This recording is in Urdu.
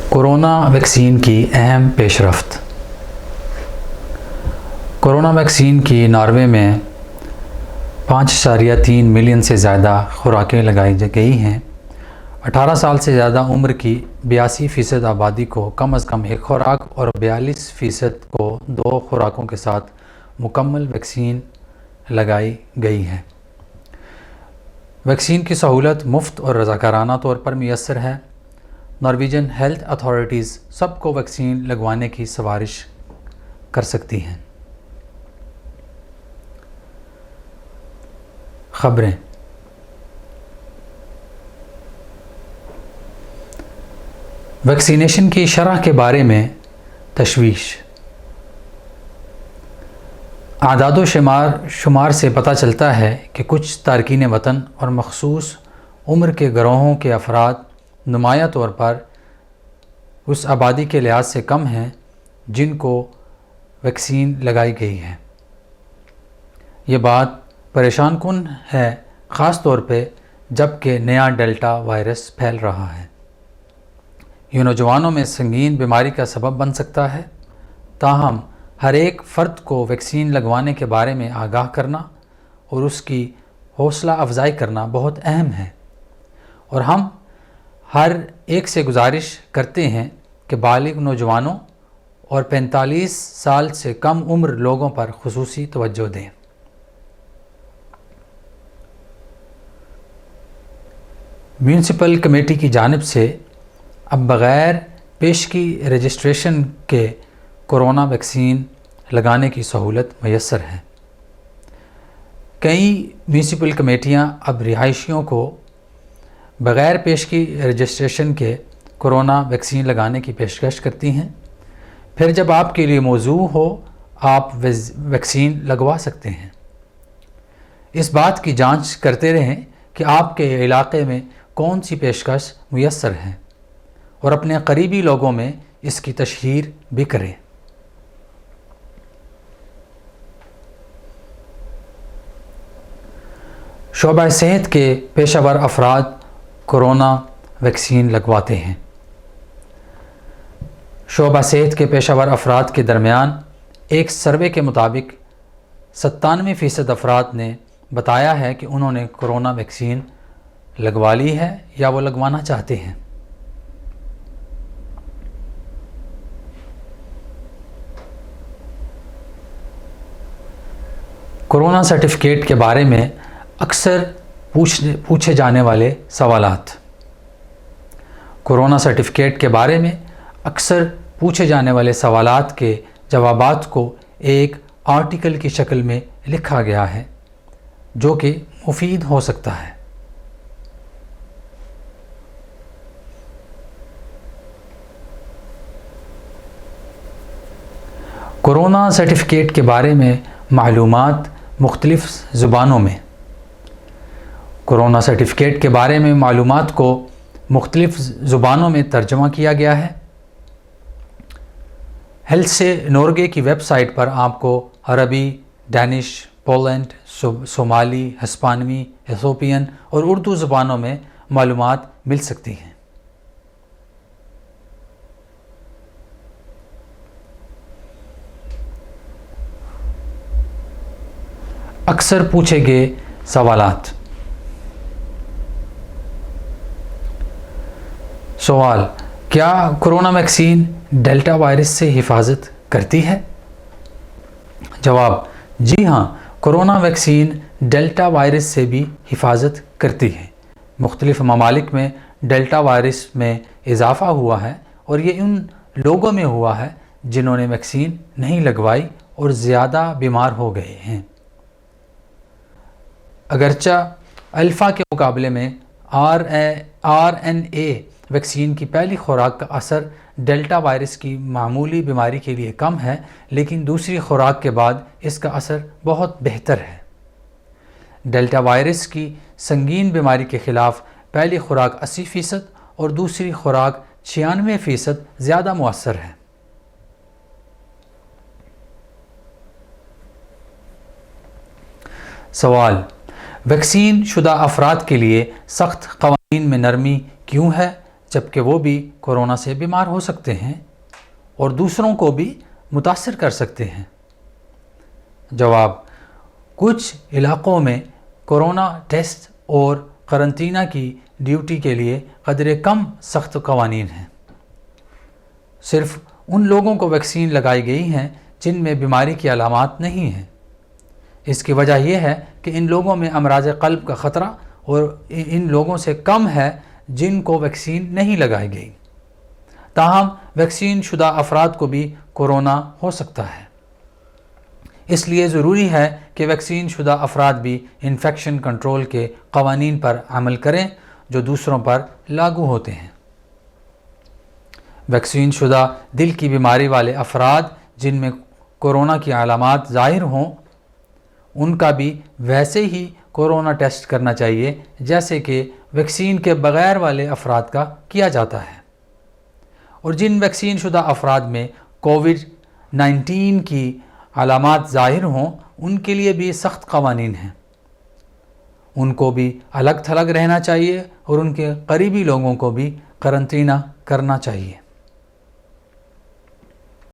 کورونا ویکسین کی اہم پیش رفت۔ کورونا ویکسین کی ناروے میں 5.3 ملین سے زیادہ خوراکیں لگائی گئی ہیں۔ 18 سال سے زیادہ عمر کی 82% آبادی کو کم از کم ایک خوراک اور 42% کو 2 خوراکوں کے ساتھ مکمل ویکسین لگائی گئی ہے۔ ویکسین کی سہولت مفت اور رضاکارانہ طور پر میسر ہے۔ نارویجن ہیلتھ اتھارٹیز سب کو ویکسین لگوانے کی سفارش کر سکتی ہیں۔ خبریں۔ ویکسینیشن کی شرح کے بارے میں تشویش۔ اعداد و شمار سے پتہ چلتا ہے کہ کچھ تارکین وطن اور مخصوص عمر کے گروہوں کے افراد نمایاں طور پر اس آبادی کے لحاظ سے کم ہیں جن کو ویکسین لگائی گئی ہے۔ یہ بات پریشان کن ہے، خاص طور پہ جب کہ نیا ڈیلٹا وائرس پھیل رہا ہے۔ یہ نوجوانوں میں سنگین بیماری کا سبب بن سکتا ہے۔ تاہم ہر ایک فرد کو ویکسین لگوانے کے بارے میں آگاہ کرنا اور اس کی حوصلہ افزائی کرنا بہت اہم ہے، اور ہم ہر ایک سے گزارش کرتے ہیں کہ بالغ نوجوانوں اور 45 سال سے کم عمر لوگوں پر خصوصی توجہ دیں۔ میونسپل کمیٹی کی جانب سے اب بغیر پیشگی رجسٹریشن کے کورونا ویکسین لگانے کی سہولت میسر ہے۔ کئی میونسپل کمیٹیاں اب رہائشیوں کو بغیر پیشگی رجسٹریشن کے کورونا ویکسین لگانے کی پیشکش کرتی ہیں۔ پھر جب آپ کے لیے موزوں ہو، آپ ویکسین لگوا سکتے ہیں۔ اس بات کی جانچ کرتے رہیں کہ آپ کے علاقے میں کون سی پیشکش میسر ہے، اور اپنے قریبی لوگوں میں اس کی تشہیر بھی کریں۔ شعبہ صحت کے پیشہ ور افراد کورونا ویکسین لگواتے ہیں۔ شعبہ صحت کے پیشہ ور افراد کے درمیان ایک سروے کے مطابق 97% افراد نے بتایا ہے کہ انہوں نے کورونا ویکسین لگوا لی ہے یا وہ لگوانا چاہتے ہیں۔ کورونا سرٹیفکیٹ کے بارے میں اکثر پوچھے جانے والے سوالات۔ کورونا سرٹیفکیٹ کے بارے میں اکثر پوچھے جانے والے سوالات کے جوابات کو ایک آرٹیکل کی شکل میں لکھا گیا ہے جو کہ مفید ہو سکتا ہے۔ کورونا سرٹیفکیٹ کے بارے میں معلومات مختلف زبانوں میں۔ کورونا سرٹیفکیٹ کے بارے میں معلومات کو مختلف زبانوں میں ترجمہ کیا گیا ہے۔ ہیلتھ سے نورگے کی ویب سائٹ پر آپ کو عربی، ڈینش، پولینڈ، صومالی، ہسپانوی، ایتھوپین اور اردو زبانوں میں معلومات مل سکتی ہیں۔ اکثر پوچھے گئے سوالات۔ سوال: کیا کورونا ویکسین ڈیلٹا وائرس سے حفاظت کرتی ہے؟ جواب: جی ہاں، کورونا ویکسین ڈیلٹا وائرس سے بھی حفاظت کرتی ہے۔ مختلف ممالک میں ڈیلٹا وائرس میں اضافہ ہوا ہے، اور یہ ان لوگوں میں ہوا ہے جنہوں نے ویکسین نہیں لگوائی اور زیادہ بیمار ہو گئے ہیں۔ اگرچہ الفا کے مقابلے میں RNA ویکسین کی پہلی خوراک کا اثر ڈیلٹا وائرس کی معمولی بیماری کے لیے کم ہے، لیکن دوسری خوراک کے بعد اس کا اثر بہت بہتر ہے۔ ڈیلٹا وائرس کی سنگین بیماری کے خلاف پہلی خوراک 80% اور دوسری خوراک 96% زیادہ مؤثر ہے۔ سوال: ویکسین شدہ افراد کے لیے سخت قوانین میں نرمی کیوں ہے جبکہ وہ بھی کورونا سے بیمار ہو سکتے ہیں اور دوسروں کو بھی متاثر کر سکتے ہیں؟ جواب: کچھ علاقوں میں کورونا ٹیسٹ اور قرنطینہ کی ڈیوٹی کے لیے قدرے کم سخت قوانین ہیں۔ صرف ان لوگوں کو ویکسین لگائی گئی ہیں جن میں بیماری کی علامات نہیں ہیں۔ اس کی وجہ یہ ہے کہ ان لوگوں میں امراض قلب کا خطرہ اور ان لوگوں سے کم ہے جن کو ویکسین نہیں لگائی گئی۔ تاہم ویکسین شدہ افراد کو بھی کورونا ہو سکتا ہے۔ اس لیے ضروری ہے کہ ویکسین شدہ افراد بھی انفیکشن کنٹرول کے قوانین پر عمل کریں جو دوسروں پر لاگو ہوتے ہیں۔ ویکسین شدہ دل کی بیماری والے افراد جن میں کورونا کی علامات ظاہر ہوں، ان کا بھی ویسے ہی کورونا ٹیسٹ کرنا چاہیے جیسے کہ ویکسین کے بغیر والے افراد کا کیا جاتا ہے۔ اور جن ویکسین شدہ افراد میں کووڈ-19 کی علامات ظاہر ہوں، ان کے لیے بھی سخت قوانین ہیں۔ ان کو بھی الگ تھلگ رہنا چاہیے اور ان کے قریبی لوگوں کو بھی قرنطینہ کرنا چاہیے۔